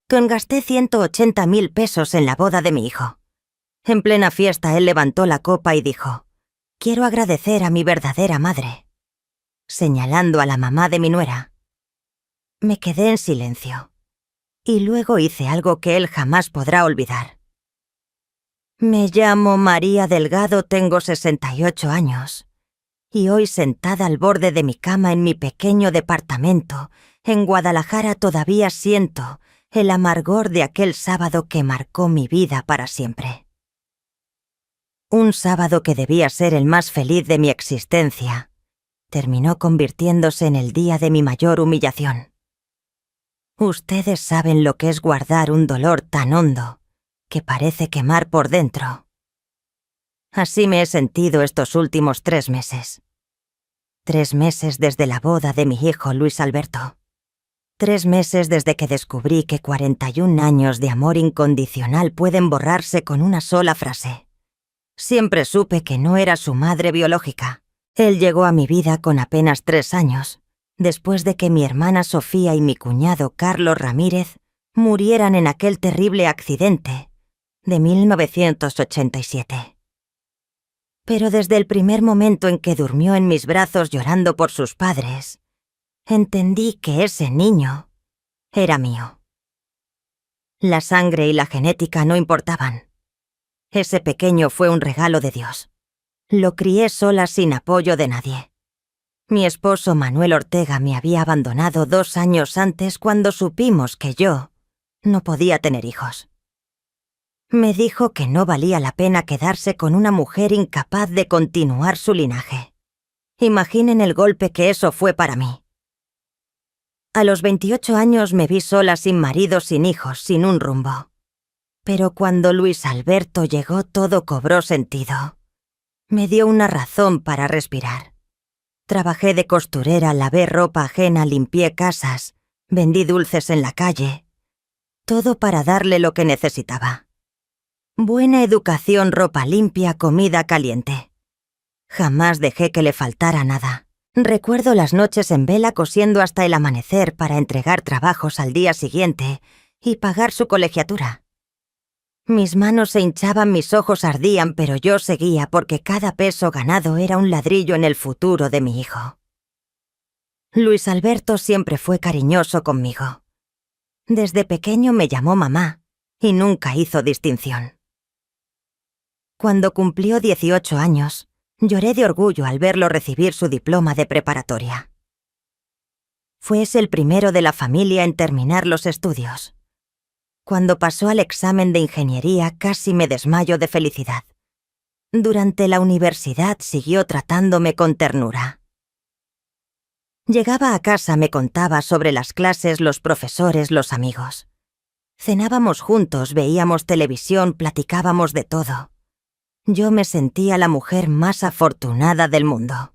Gasté 180.000 pesos en la boda de mi hijo. En plena fiesta él levantó la copa y dijo: «Quiero agradecer a mi verdadera madre», señalando a la mamá de mi nuera. Me quedé en silencio. Y luego hice algo que él jamás podrá olvidar. Me llamo María Delgado, tengo 68 años. Y hoy, sentada al borde de mi cama en mi pequeño departamento, en Guadalajara, todavía siento el amargor de aquel sábado que marcó mi vida para siempre. Un sábado que debía ser el más feliz de mi existencia, terminó convirtiéndose en el día de mi mayor humillación. Ustedes saben lo que es guardar un dolor tan hondo que parece quemar por dentro. Así me he sentido estos últimos 3 meses. 3 meses desde la boda de mi hijo Luis Alberto. 3 meses desde que descubrí que 41 años de amor incondicional pueden borrarse con una sola frase. Siempre supe que no era su madre biológica. Él llegó a mi vida con apenas 3 años, después de que mi hermana Sofía y mi cuñado Carlos Ramírez murieran en aquel terrible accidente de 1987. Pero desde el primer momento en que durmió en mis brazos llorando por sus padres, entendí que ese niño era mío. La sangre y la genética no importaban. Ese pequeño fue un regalo de Dios. Lo crié sola sin apoyo de nadie. Mi esposo Manuel Ortega me había abandonado 2 años antes cuando supimos que yo no podía tener hijos. Me dijo que no valía la pena quedarse con una mujer incapaz de continuar su linaje. Imaginen el golpe que eso fue para mí. A los 28 años me vi sola, sin marido, sin hijos, sin un rumbo. Pero cuando Luis Alberto llegó, todo cobró sentido. Me dio una razón para respirar. Trabajé de costurera, lavé ropa ajena, limpié casas, vendí dulces en la calle. Todo para darle lo que necesitaba. Buena educación, ropa limpia, comida caliente. Jamás dejé que le faltara nada. Recuerdo las noches en vela cosiendo hasta el amanecer para entregar trabajos al día siguiente y pagar su colegiatura. Mis manos se hinchaban, mis ojos ardían, pero yo seguía porque cada peso ganado era un ladrillo en el futuro de mi hijo. Luis Alberto siempre fue cariñoso conmigo. Desde pequeño me llamó mamá y nunca hizo distinción. Cuando cumplió 18 años, lloré de orgullo al verlo recibir su diploma de preparatoria. Fue el primero de la familia en terminar los estudios. Cuando pasó al examen de ingeniería, casi me desmayo de felicidad. Durante la universidad siguió tratándome con ternura. Llegaba a casa, me contaba sobre las clases, los profesores, los amigos. Cenábamos juntos, veíamos televisión, platicábamos de todo. Yo me sentía la mujer más afortunada del mundo.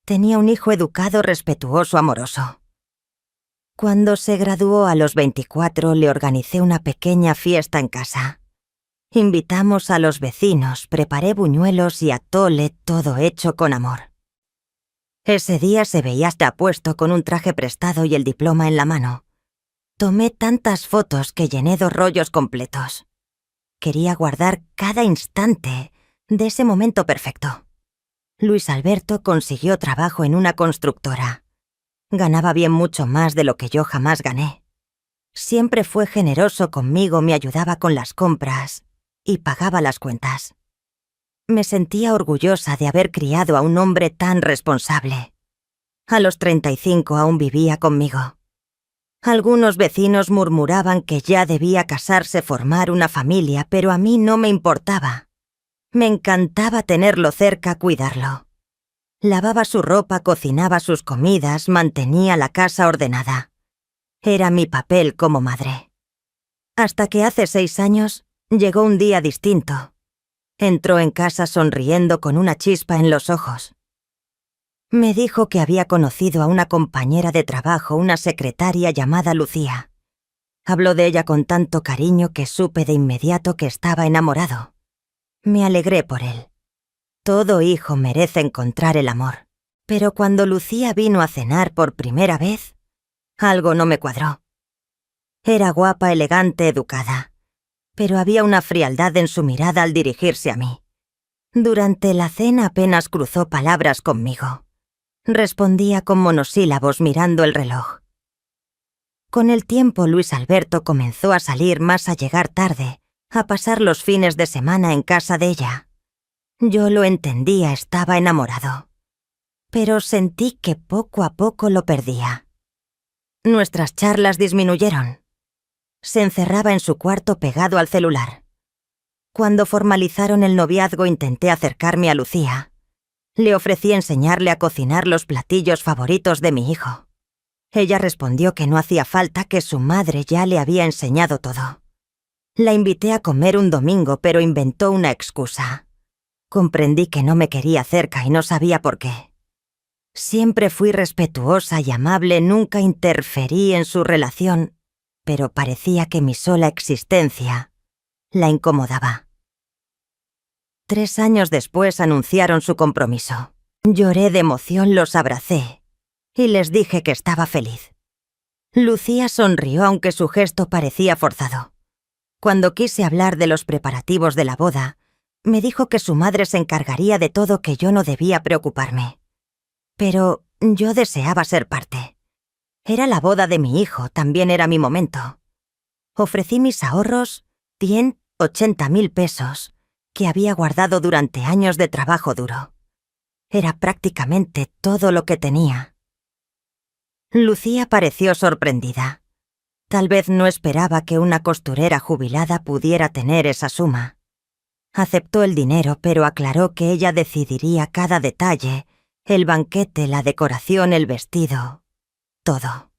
Tenía un hijo educado, respetuoso, amoroso. Cuando se graduó a los 24, le organicé una pequeña fiesta en casa. Invitamos a los vecinos, preparé buñuelos y atole, todo hecho con amor. Ese día se veía hasta apuesto con un traje prestado y el diploma en la mano. Tomé tantas fotos que llené 2 rollos completos. Quería guardar cada instante de ese momento perfecto. Luis Alberto consiguió trabajo en una constructora. Ganaba bien, mucho más de lo que yo jamás gané. Siempre fue generoso conmigo, me ayudaba con las compras y pagaba las cuentas. Me sentía orgullosa de haber criado a un hombre tan responsable. A los 35 aún vivía conmigo. Algunos vecinos murmuraban que ya debía casarse, formar una familia, pero a mí no me importaba. Me encantaba tenerlo cerca, cuidarlo. Lavaba su ropa, cocinaba sus comidas, mantenía la casa ordenada. Era mi papel como madre. Hasta que hace 6 años llegó un día distinto. Entró en casa sonriendo con una chispa en los ojos. Me dijo que había conocido a una compañera de trabajo, una secretaria llamada Lucía. Habló de ella con tanto cariño que supe de inmediato que estaba enamorado. Me alegré por él. Todo hijo merece encontrar el amor. Pero cuando Lucía vino a cenar por primera vez, algo no me cuadró. Era guapa, elegante, educada, pero había una frialdad en su mirada al dirigirse a mí. Durante la cena apenas cruzó palabras conmigo. Respondía con monosílabos mirando el reloj. Con el tiempo, Luis Alberto comenzó a salir más, a llegar tarde, a pasar los fines de semana en casa de ella. Yo lo entendía, estaba enamorado. Pero sentí que poco a poco lo perdía. Nuestras charlas disminuyeron. Se encerraba en su cuarto pegado al celular. Cuando formalizaron el noviazgo intenté acercarme a Lucía. Le ofrecí enseñarle a cocinar los platillos favoritos de mi hijo. Ella respondió que no hacía falta, que su madre ya le había enseñado todo. La invité a comer un domingo, pero inventó una excusa. Comprendí que no me quería cerca y no sabía por qué. Siempre fui respetuosa y amable, nunca interferí en su relación, pero parecía que mi sola existencia la incomodaba. 3 años después anunciaron su compromiso. Lloré de emoción, los abracé y les dije que estaba feliz. Lucía sonrió, aunque su gesto parecía forzado. Cuando quise hablar de los preparativos de la boda, me dijo que su madre se encargaría de todo, que yo no debía preocuparme. Pero yo deseaba ser parte. Era la boda de mi hijo, también era mi momento. Ofrecí mis ahorros, 180,000 pesos, que había guardado durante años de trabajo duro. Era prácticamente todo lo que tenía. Lucía pareció sorprendida. Tal vez no esperaba que una costurera jubilada pudiera tener esa suma. Aceptó el dinero, pero aclaró que ella decidiría cada detalle: el banquete, la decoración, el vestido, todo.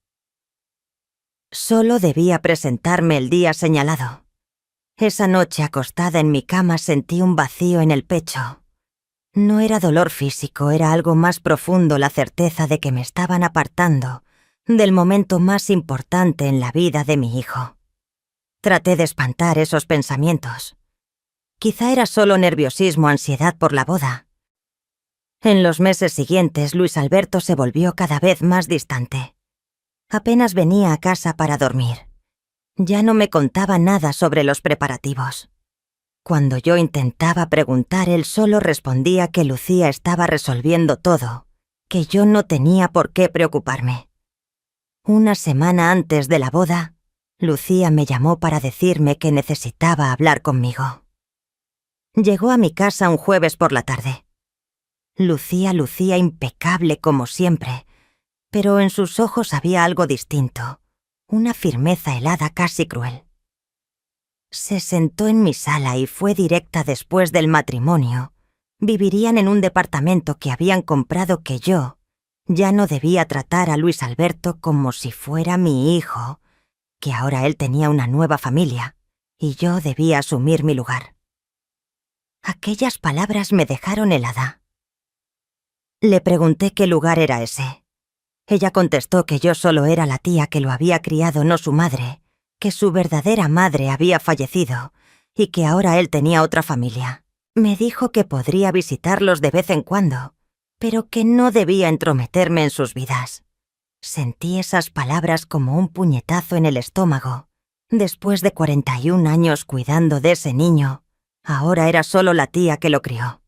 Solo debía presentarme el día señalado. Esa noche, acostada en mi cama, sentí un vacío en el pecho. No era dolor físico, era algo más profundo, la certeza de que me estaban apartando del momento más importante en la vida de mi hijo. Traté de espantar esos pensamientos. Quizá era solo nerviosismo, ansiedad por la boda. En los meses siguientes, Luis Alberto se volvió cada vez más distante. Apenas venía a casa para dormir. Ya no me contaba nada sobre los preparativos. Cuando yo intentaba preguntar, él solo respondía que Lucía estaba resolviendo todo, que yo no tenía por qué preocuparme. Una semana antes de la boda, Lucía me llamó para decirme que necesitaba hablar conmigo. Llegó a mi casa un jueves por la tarde. Lucía impecable como siempre, pero en sus ojos había algo distinto, una firmeza helada, casi cruel. Se sentó en mi sala y fue directa. Después del matrimonio, vivirían en un departamento que habían comprado, que yo ya no debía tratar a Luis Alberto como si fuera mi hijo, que ahora él tenía una nueva familia y yo debía asumir mi lugar. Aquellas palabras me dejaron helada. Le pregunté qué lugar era ese. Ella contestó que yo solo era la tía que lo había criado, no su madre, que su verdadera madre había fallecido y que ahora él tenía otra familia. Me dijo que podría visitarlos de vez en cuando, pero que no debía entrometerme en sus vidas. Sentí esas palabras como un puñetazo en el estómago. Después de 41 años cuidando de ese niño, ahora era solo la tía que lo crió.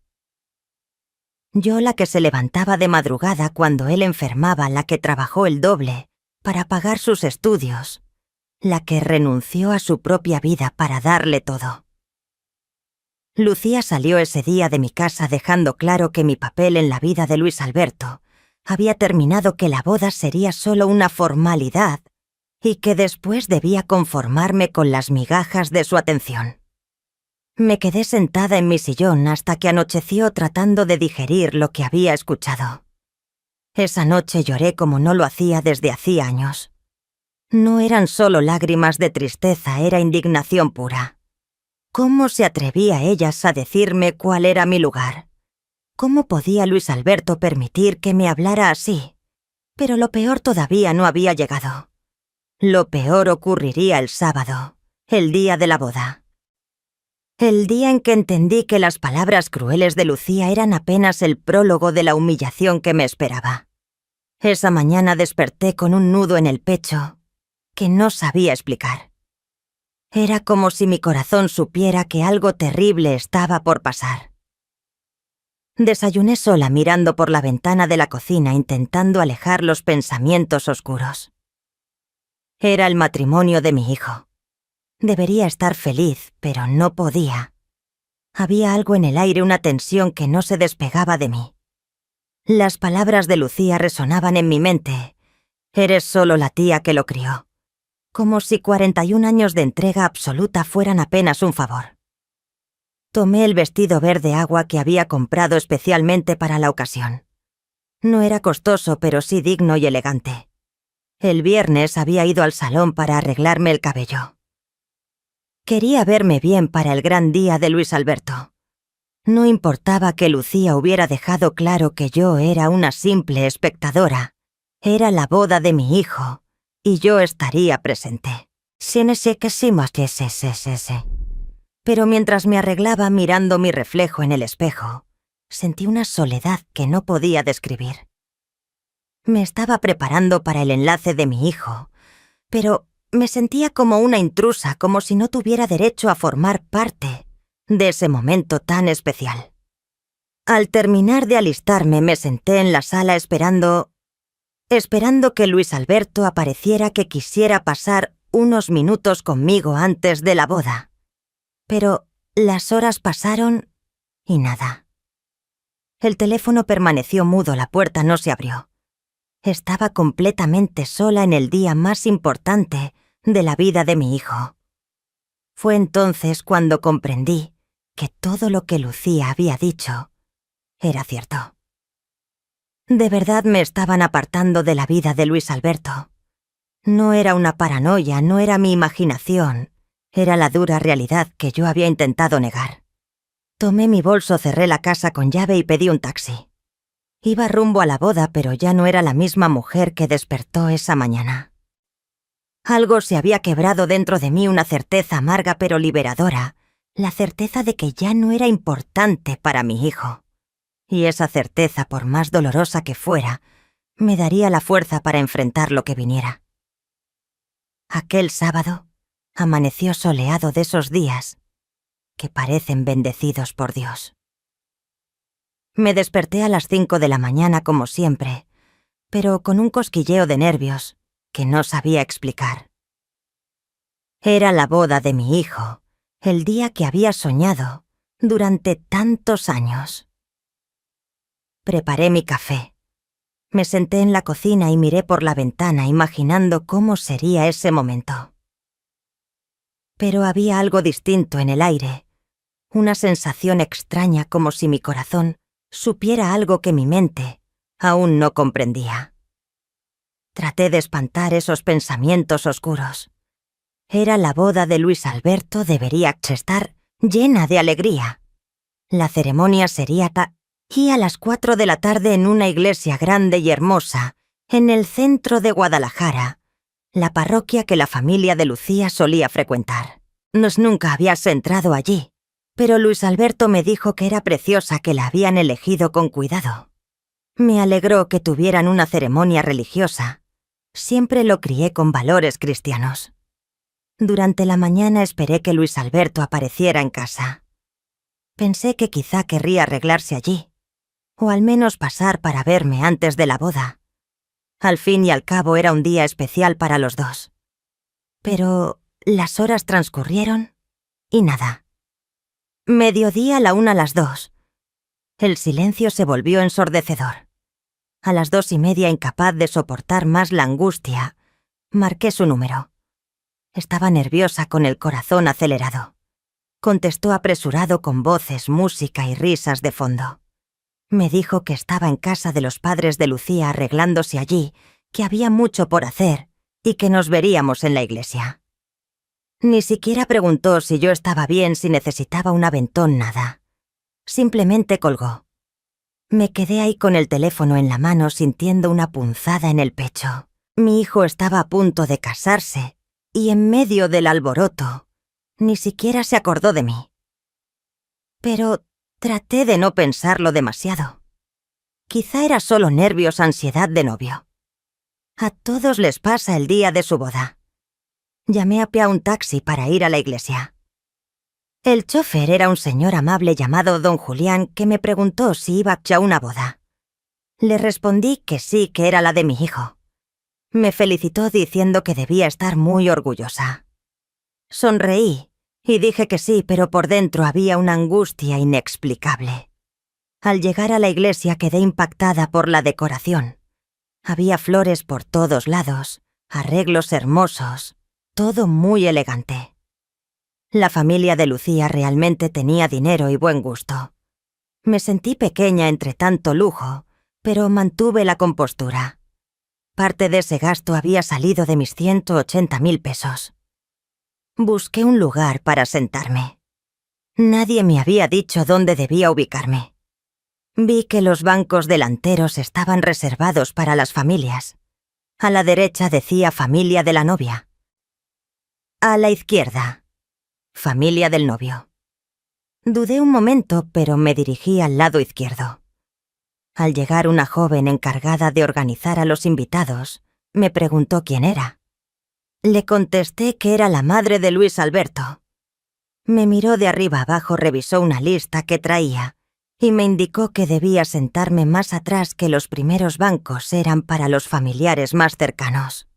Yo, la que se levantaba de madrugada cuando él enfermaba, la que trabajó el doble para pagar sus estudios, la que renunció a su propia vida para darle todo. Lucía salió ese día de mi casa dejando claro que mi papel en la vida de Luis Alberto había terminado, que la boda sería solo una formalidad y que después debía conformarme con las migajas de su atención. Me quedé sentada en mi sillón hasta que anocheció, tratando de digerir lo que había escuchado. Esa noche lloré como no lo hacía desde hacía años. No eran solo lágrimas de tristeza, era indignación pura. ¿Cómo se atrevía ellas a decirme cuál era mi lugar? ¿Cómo podía Luis Alberto permitir que me hablara así? Pero lo peor todavía no había llegado. Lo peor ocurriría el sábado, el día de la boda. El día en que entendí que las palabras crueles de Lucía eran apenas el prólogo de la humillación que me esperaba. Esa mañana desperté con un nudo en el pecho que no sabía explicar. Era como si mi corazón supiera que algo terrible estaba por pasar. Desayuné sola mirando por la ventana de la cocina intentando alejar los pensamientos oscuros. Era el matrimonio de mi hijo. Debería estar feliz, pero no podía. Había algo en el aire, una tensión que no se despegaba de mí. Las palabras de Lucía resonaban en mi mente. Eres solo la tía que lo crió. Como si 41 años de entrega absoluta fueran apenas un favor. Tomé el vestido verde agua que había comprado especialmente para la ocasión. No era costoso, pero sí digno y elegante. El viernes había ido al salón para arreglarme el cabello. Quería verme bien para el gran día de Luis Alberto. No importaba que Lucía hubiera dejado claro que yo era una simple espectadora. Era la boda de mi hijo, y yo estaría presente. Pero mientras me arreglaba mirando mi reflejo en el espejo, sentí una soledad que no podía describir. Me estaba preparando para el enlace de mi hijo, pero me sentía como una intrusa, como si no tuviera derecho a formar parte de ese momento tan especial. Al terminar de alistarme, me senté en la sala esperando que Luis Alberto apareciera, que quisiera pasar unos minutos conmigo antes de la boda. Pero las horas pasaron y nada. El teléfono permaneció mudo, la puerta no se abrió. Estaba completamente sola en el día más importante de la vida de mi hijo. Fue entonces cuando comprendí que todo lo que Lucía había dicho era cierto. De verdad me estaban apartando de la vida de Luis Alberto. No era una paranoia, no era mi imaginación, era la dura realidad que yo había intentado negar. Tomé mi bolso, cerré la casa con llave y pedí un taxi. Iba rumbo a la boda, pero ya no era la misma mujer que despertó esa mañana. Algo se había quebrado dentro de mí, una certeza amarga pero liberadora, la certeza de que ya no era importante para mi hijo. Y esa certeza, por más dolorosa que fuera, me daría la fuerza para enfrentar lo que viniera. Aquel sábado amaneció soleado, de esos días que parecen bendecidos por Dios. Me desperté a las 5 de la mañana como siempre, pero con un cosquilleo de nervios que no sabía explicar. Era la boda de mi hijo, el día que había soñado durante tantos años. Preparé mi café. Me senté en la cocina y miré por la ventana imaginando cómo sería ese momento. Pero había algo distinto en el aire, una sensación extraña, como si mi corazón supiera algo que mi mente aún no comprendía. Traté de espantar esos pensamientos oscuros. Era la boda de Luis Alberto, debería estar llena de alegría. La ceremonia sería y a las 4 de la tarde en una iglesia grande y hermosa, en el centro de Guadalajara, la parroquia que la familia de Lucía solía frecuentar. Nunca habías entrado allí, pero Luis Alberto me dijo que era preciosa, que la habían elegido con cuidado. Me alegró que tuvieran una ceremonia religiosa. Siempre lo crié con valores cristianos. Durante la mañana esperé que Luis Alberto apareciera en casa. Pensé que quizá querría arreglarse allí, o al menos pasar para verme antes de la boda. Al fin y al cabo era un día especial para los dos. Pero las horas transcurrieron y nada. Mediodía, la 1, las 2. El silencio se volvió ensordecedor. A las 2:30, incapaz de soportar más la angustia, marqué su número. Estaba nerviosa, con el corazón acelerado. Contestó apresurado, con voces, música y risas de fondo. Me dijo que estaba en casa de los padres de Lucía arreglándose allí, que había mucho por hacer y que nos veríamos en la iglesia. Ni siquiera preguntó si yo estaba bien, si necesitaba un aventón, nada. Simplemente colgó. Me quedé ahí con el teléfono en la mano, sintiendo una punzada en el pecho. Mi hijo estaba a punto de casarse y en medio del alboroto ni siquiera se acordó de mí. Pero traté de no pensarlo demasiado. Quizá era solo nervios, ansiedad de novio. A todos les pasa el día de su boda. Llamé a un taxi para ir a la iglesia. El chofer era un señor amable llamado don Julián que me preguntó si iba a una boda. Le respondí que sí, que era la de mi hijo. Me felicitó diciendo que debía estar muy orgullosa. Sonreí y dije que sí, pero por dentro había una angustia inexplicable. Al llegar a la iglesia quedé impactada por la decoración. Había flores por todos lados, arreglos hermosos, todo muy elegante. La familia de Lucía realmente tenía dinero y buen gusto. Me sentí pequeña entre tanto lujo, pero mantuve la compostura. Parte de ese gasto había salido de mis 180.000 pesos. Busqué un lugar para sentarme. Nadie me había dicho dónde debía ubicarme. Vi que los bancos delanteros estaban reservados para las familias. A la derecha decía familia de la novia. A la izquierda, familia del novio. Dudé un momento, pero me dirigí al lado izquierdo. Al llegar una joven encargada de organizar a los invitados, me preguntó quién era. Le contesté que era la madre de Luis Alberto. Me miró de arriba abajo, revisó una lista que traía y me indicó que debía sentarme más atrás, que los primeros bancos eran para los familiares más cercanos.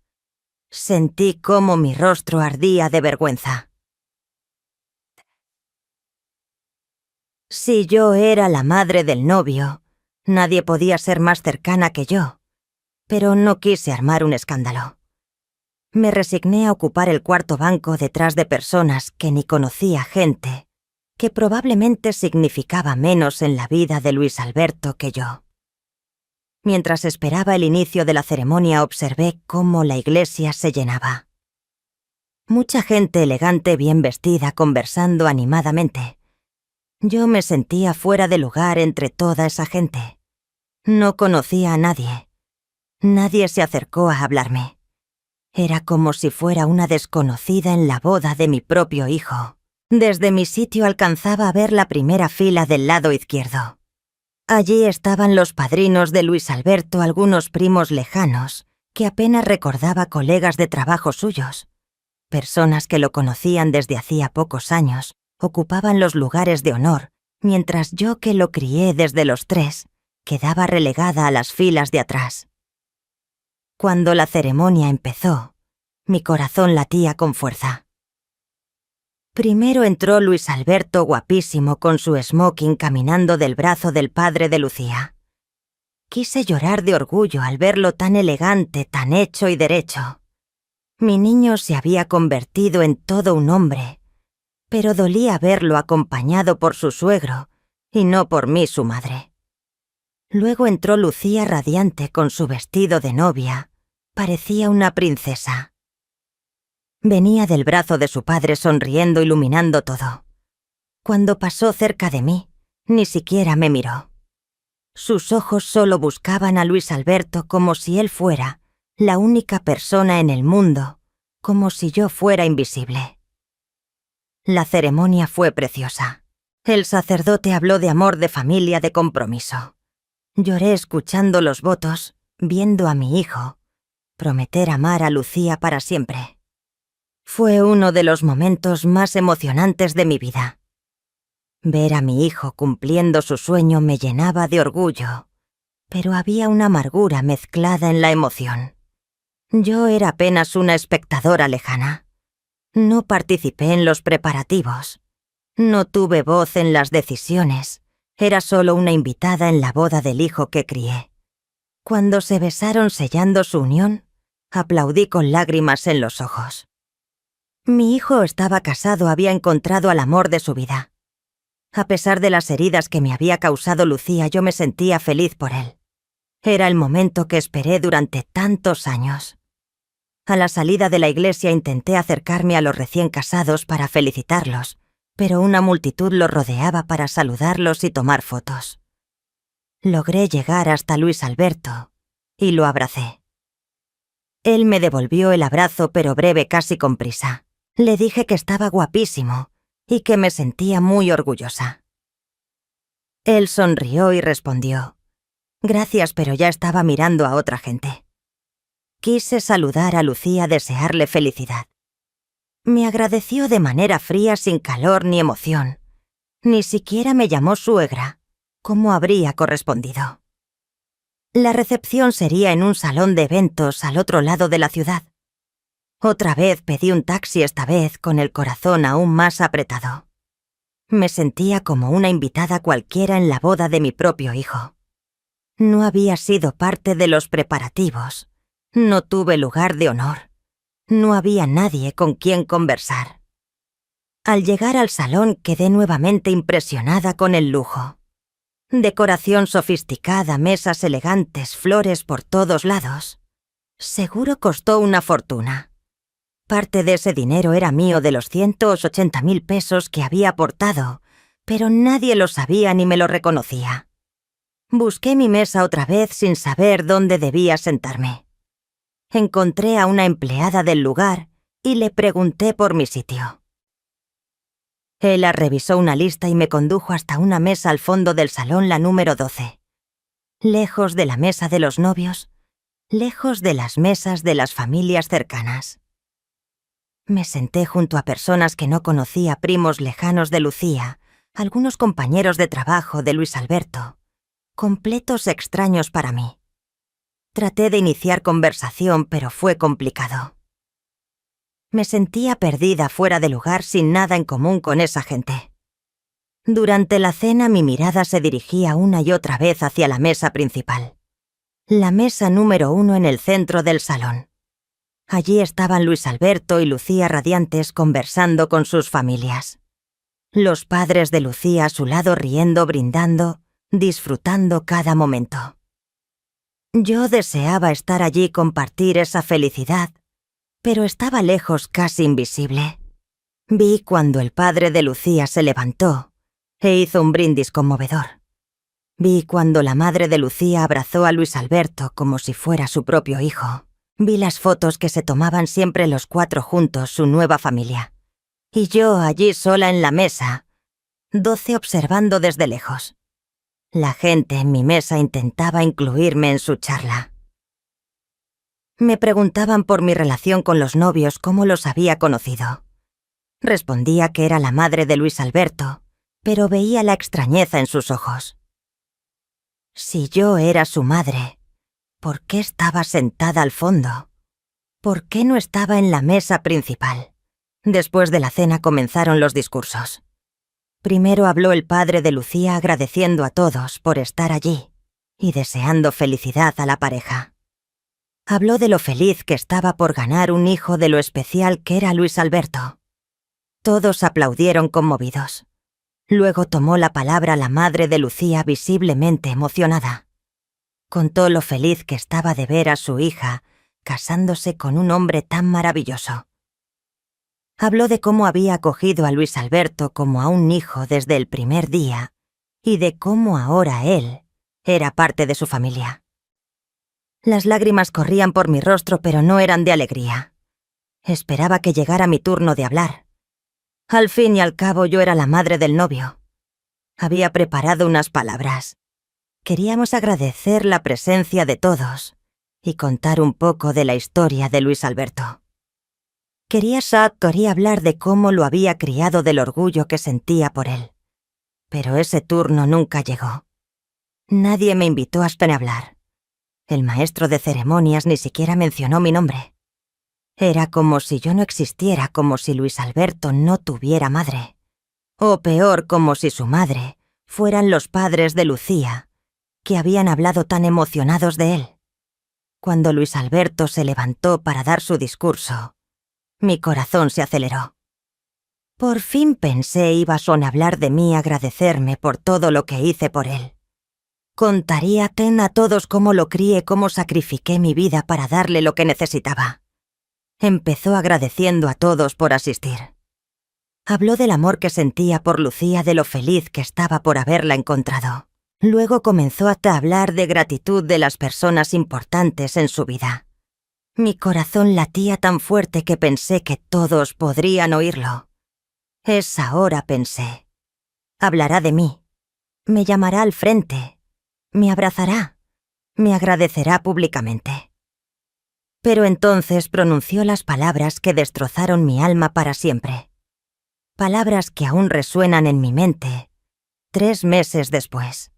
Sentí cómo mi rostro ardía de vergüenza. Si yo era la madre del novio, nadie podía ser más cercana que yo, pero no quise armar un escándalo. Me resigné a ocupar el cuarto banco detrás de personas que ni conocía, gente que probablemente significaba menos en la vida de Luis Alberto que yo. Mientras esperaba el inicio de la ceremonia, observé cómo la iglesia se llenaba. Mucha gente elegante, bien vestida, conversando animadamente. Yo me sentía fuera de lugar entre toda esa gente. No conocía a nadie. Nadie se acercó a hablarme. Era como si fuera una desconocida en la boda de mi propio hijo. Desde mi sitio alcanzaba a ver la primera fila del lado izquierdo. Allí estaban los padrinos de Luis Alberto, algunos primos lejanos, que apenas recordaba, colegas de trabajo suyos. Personas que lo conocían desde hacía pocos años ocupaban los lugares de honor, mientras yo, que lo crié desde los 3, quedaba relegada a las filas de atrás. Cuando la ceremonia empezó, mi corazón latía con fuerza. Primero entró Luis Alberto, guapísimo, con su smoking, caminando del brazo del padre de Lucía. Quise llorar de orgullo al verlo tan elegante, tan hecho y derecho. Mi niño se había convertido en todo un hombre, pero dolía verlo acompañado por su suegro, y no por mí, su madre. Luego entró Lucía, radiante con su vestido de novia. Parecía una princesa. Venía del brazo de su padre, sonriendo, iluminando todo. Cuando pasó cerca de mí, ni siquiera me miró. Sus ojos solo buscaban a Luis Alberto, como si él fuera la única persona en el mundo, como si yo fuera invisible. La ceremonia fue preciosa. El sacerdote habló de amor, de familia, de compromiso. Lloré escuchando los votos, viendo a mi hijo prometer amar a Lucía para siempre. Fue uno de los momentos más emocionantes de mi vida. Ver a mi hijo cumpliendo su sueño me llenaba de orgullo, pero había una amargura mezclada en la emoción. Yo era apenas una espectadora lejana. No participé en los preparativos. No tuve voz en las decisiones. Era solo una invitada en la boda del hijo que crié. Cuando se besaron sellando su unión, aplaudí con lágrimas en los ojos. Mi hijo estaba casado, había encontrado al amor de su vida. A pesar de las heridas que me había causado Lucía, yo me sentía feliz por él. Era el momento que esperé durante tantos años. A la salida de la iglesia intenté acercarme a los recién casados para felicitarlos, pero una multitud los rodeaba para saludarlos y tomar fotos. Logré llegar hasta Luis Alberto y lo abracé. Él me devolvió el abrazo, pero breve, casi con prisa. Le dije que estaba guapísimo y que me sentía muy orgullosa. Él sonrió y respondió: «Gracias, pero ya estaba mirando a otra gente». Quise saludar a Lucía, desearle felicidad. Me agradeció de manera fría, sin calor ni emoción. Ni siquiera me llamó suegra, como habría correspondido. La recepción sería en un salón de eventos al otro lado de la ciudad. Otra vez pedí un taxi, esta vez con el corazón aún más apretado. Me sentía como una invitada cualquiera en la boda de mi propio hijo. No había sido parte de los preparativos. No tuve lugar de honor. No había nadie con quien conversar. Al llegar al salón quedé nuevamente impresionada con el lujo. Decoración sofisticada, mesas elegantes, flores por todos lados. Seguro costó una fortuna. Parte de ese dinero era mío, de los 180.000 pesos que había aportado, pero nadie lo sabía ni me lo reconocía. Busqué mi mesa otra vez sin saber dónde debía sentarme. Encontré a una empleada del lugar y le pregunté por mi sitio. Ella revisó una lista y me condujo hasta una mesa al fondo del salón, la número 12. Lejos de la mesa de los novios, lejos de las mesas de las familias cercanas. Me senté junto a personas que no conocía, primos lejanos de Lucía, algunos compañeros de trabajo de Luis Alberto, completos extraños para mí. Traté de iniciar conversación, pero fue complicado. Me sentía perdida, fuera de lugar, sin nada en común con esa gente. Durante la cena mi mirada se dirigía una y otra vez hacia la mesa principal. La mesa número 1 en el centro del salón. Allí estaban Luis Alberto y Lucía radiantes conversando con sus familias. Los padres de Lucía a su lado riendo, brindando, disfrutando cada momento. Yo deseaba estar allí, compartir esa felicidad, pero estaba lejos, casi invisible. Vi cuando el padre de Lucía se levantó e hizo un brindis conmovedor. Vi cuando la madre de Lucía abrazó a Luis Alberto como si fuera su propio hijo. Vi las fotos que se tomaban siempre los 4 juntos, su nueva familia. Y yo allí sola en la mesa, 12 observando desde lejos. La gente en mi mesa intentaba incluirme en su charla. Me preguntaban por mi relación con los novios, cómo los había conocido. Respondía que era la madre de Luis Alberto, pero veía la extrañeza en sus ojos. Si yo era su madre, ¿por qué estaba sentada al fondo? ¿Por qué no estaba en la mesa principal? Después de la cena comenzaron los discursos. Primero habló el padre de Lucía agradeciendo a todos por estar allí y deseando felicidad a la pareja. Habló de lo feliz que estaba por ganar un hijo, de lo especial que era Luis Alberto. Todos aplaudieron conmovidos. Luego tomó la palabra la madre de Lucía, visiblemente emocionada. Contó lo feliz que estaba de ver a su hija casándose con un hombre tan maravilloso. Habló de cómo había acogido a Luis Alberto como a un hijo desde el primer día y de cómo ahora él era parte de su familia. Las lágrimas corrían por mi rostro, pero no eran de alegría. Esperaba que llegara mi turno de hablar. Al fin y al cabo yo era la madre del novio. Había preparado unas palabras. Queríamos agradecer la presencia de todos y contar un poco de la historia de Luis Alberto. Quería hablar de cómo lo había criado, del orgullo que sentía por él. Pero ese turno nunca llegó. Nadie me invitó hasta a hablar. El maestro de ceremonias ni siquiera mencionó mi nombre. Era como si yo no existiera, como si Luis Alberto no tuviera madre. O peor, como si su madre fueran los padres de Lucía, que habían hablado tan emocionados de él. Cuando Luis Alberto se levantó para dar su discurso, mi corazón se aceleró. Por fin pensé iba a hablar de mí, agradecerme por todo lo que hice por él. Contaría a todos cómo lo crié, cómo sacrifiqué mi vida para darle lo que necesitaba. Empezó agradeciendo a todos por asistir. Habló del amor que sentía por Lucía, de lo feliz que estaba por haberla encontrado. Luego comenzó a hablar de gratitud de las personas importantes en su vida. Mi corazón latía tan fuerte que pensé que todos podrían oírlo. Es ahora, pensé. Hablará de mí. Me llamará al frente. Me abrazará. Me agradecerá públicamente. Pero entonces pronunció las palabras que destrozaron mi alma para siempre. Palabras que aún resuenan en mi mente, 3 meses después.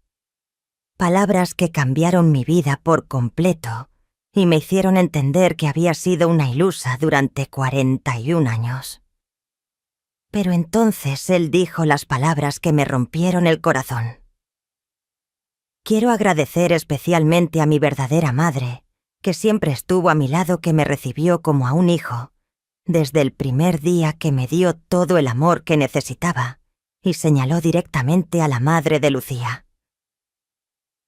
Palabras que cambiaron mi vida por completo y me hicieron entender que había sido una ilusa durante 41 años. Pero entonces él dijo las palabras que me rompieron el corazón. Quiero agradecer especialmente a mi verdadera madre, que siempre estuvo a mi lado, que me recibió como a un hijo, desde el primer día, que me dio todo el amor que necesitaba, y señaló directamente a la madre de Lucía.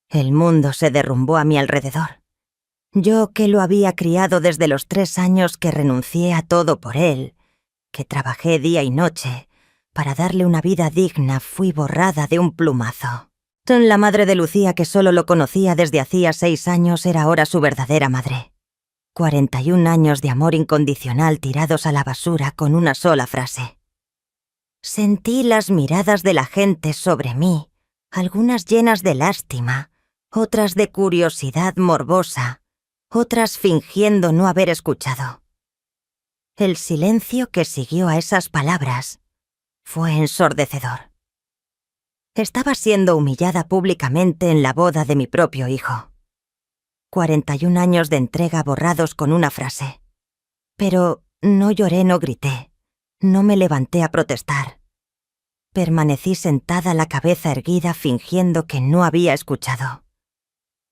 El mundo se derrumbó a mi alrededor. Yo, que lo había criado desde los 3 años, que renuncié a todo por él, que trabajé día y noche para darle una vida digna, fui borrada de un plumazo. La madre de Lucía, que solo lo conocía desde hacía 6 años, era ahora su verdadera madre. 41 años de amor incondicional tirados a la basura con una sola frase. Sentí las miradas de la gente sobre mí, algunas llenas de lástima, otras de curiosidad morbosa, otras fingiendo no haber escuchado. El silencio que siguió a esas palabras fue ensordecedor. Estaba siendo humillada públicamente en la boda de mi propio hijo. 41 años de entrega borrados con una frase. Pero no lloré, no grité, no me levanté a protestar. Permanecí sentada, la cabeza erguida, fingiendo que no había escuchado.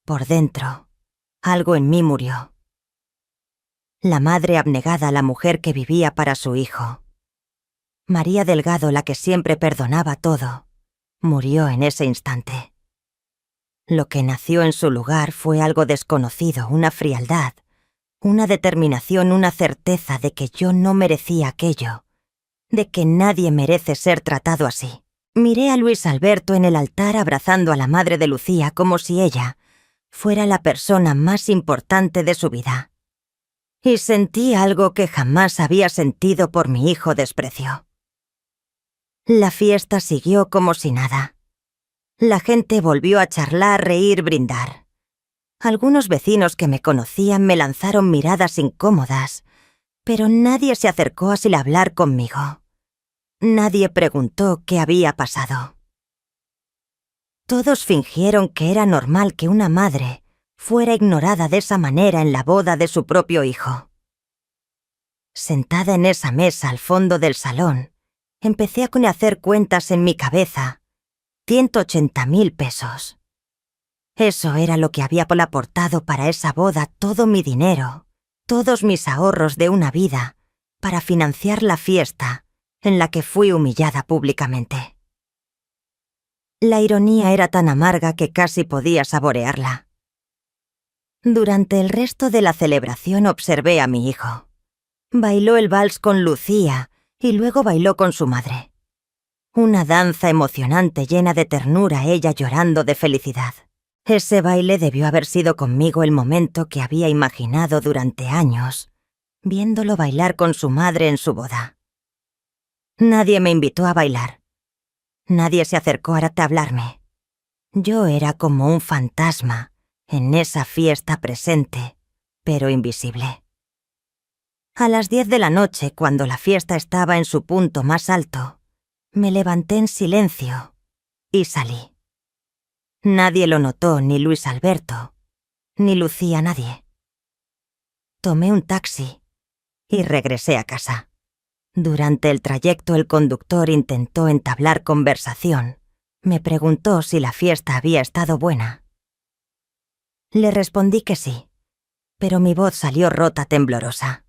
Por dentro, algo en mí murió. La madre abnegada, la mujer que vivía para su hijo. María Delgado, la que siempre perdonaba todo, murió en ese instante. Lo que nació en su lugar fue algo desconocido, una frialdad, una determinación, una certeza de que yo no merecía aquello, de que nadie merece ser tratado así. Miré a Luis Alberto en el altar abrazando a la madre de Lucía como si ella fuera la persona más importante de su vida. Y sentí algo que jamás había sentido por mi hijo: desprecio. La fiesta siguió como si nada. La gente volvió a charlar, reír, brindar. Algunos vecinos que me conocían me lanzaron miradas incómodas, pero nadie se acercó a hablar conmigo. Nadie preguntó qué había pasado. Todos fingieron que era normal que una madre fuera ignorada de esa manera en la boda de su propio hijo. Sentada en esa mesa al fondo del salón, empecé a hacer cuentas en mi cabeza. 180.000 pesos. Eso era lo que había aportado para esa boda, todo mi dinero, todos mis ahorros de una vida, para financiar la fiesta en la que fui humillada públicamente. La ironía era tan amarga que casi podía saborearla. Durante el resto de la celebración observé a mi hijo. Bailó el vals con Lucía y luego bailó con su madre. Una danza emocionante, llena de ternura, ella llorando de felicidad. Ese baile debió haber sido conmigo el momento que había imaginado durante años, viéndolo bailar con su madre en su boda. Nadie me invitó a bailar. Nadie se acercó a hablarme. Yo era como un fantasma en esa fiesta presente, pero invisible. A las 10 de la noche, cuando la fiesta estaba en su punto más alto, me levanté en silencio y salí. Nadie lo notó, ni Luis Alberto, ni Lucía, nadie. Tomé un taxi y regresé a casa. Durante el trayecto el conductor intentó entablar conversación. Me preguntó si la fiesta había estado buena. Le respondí que sí, pero mi voz salió rota, temblorosa.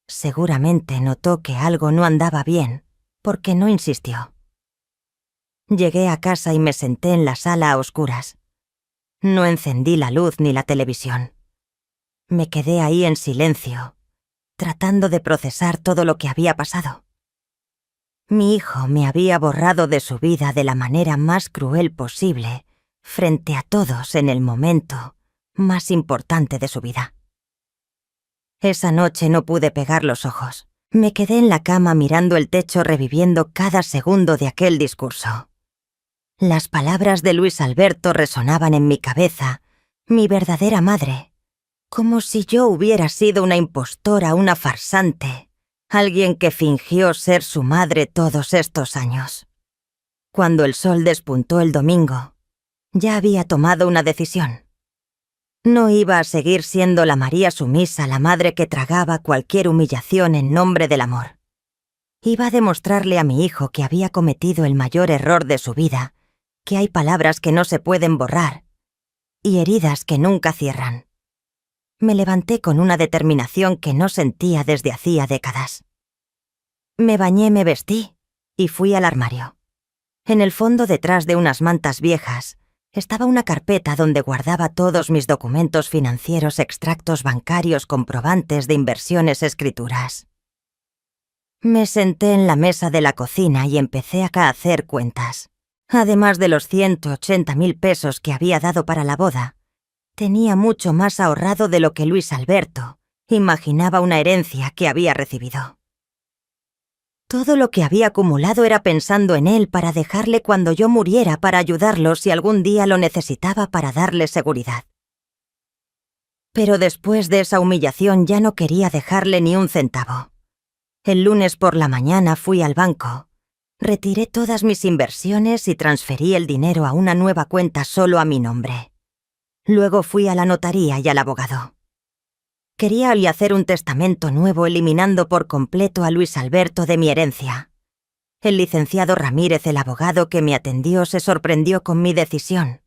Seguramente notó que algo no andaba bien, porque no insistió. Llegué a casa y me senté en la sala a oscuras. No encendí la luz ni la televisión. Me quedé ahí en silencio, tratando de procesar todo lo que había pasado. Mi hijo me había borrado de su vida de la manera más cruel posible, frente a todos en el momento más importante de su vida. Esa noche no pude pegar los ojos. Me quedé en la cama mirando el techo, reviviendo cada segundo de aquel discurso. Las palabras de Luis Alberto resonaban en mi cabeza: mi verdadera madre, como si yo hubiera sido una impostora, una farsante, alguien que fingió ser su madre todos estos años. Cuando el sol despuntó el domingo, ya había tomado una decisión. No iba a seguir siendo la María sumisa, la madre que tragaba cualquier humillación en nombre del amor. Iba a demostrarle a mi hijo que había cometido el mayor error de su vida, que hay palabras que no se pueden borrar y heridas que nunca cierran. Me levanté con una determinación que no sentía desde hacía décadas. Me bañé, me vestí y fui al armario. En el fondo, detrás de unas mantas viejas, estaba una carpeta donde guardaba todos mis documentos financieros, extractos bancarios, comprobantes de inversiones, escrituras. Me senté en la mesa de la cocina y empecé a hacer cuentas. Además de los 180.000 pesos que había dado para la boda, tenía mucho más ahorrado de lo que Luis Alberto imaginaba una herencia que había recibido. Todo lo que había acumulado era pensando en él para dejarle cuando yo muriera, para ayudarlo si algún día lo necesitaba, para darle seguridad. Pero después de esa humillación ya no quería dejarle ni un centavo. El lunes por la mañana fui al banco, retiré todas mis inversiones y transferí el dinero a una nueva cuenta solo a mi nombre. Luego fui a la notaría y al abogado. Quería hacer un testamento nuevo eliminando por completo a Luis Alberto de mi herencia. El licenciado Ramírez, el abogado que me atendió, se sorprendió con mi decisión.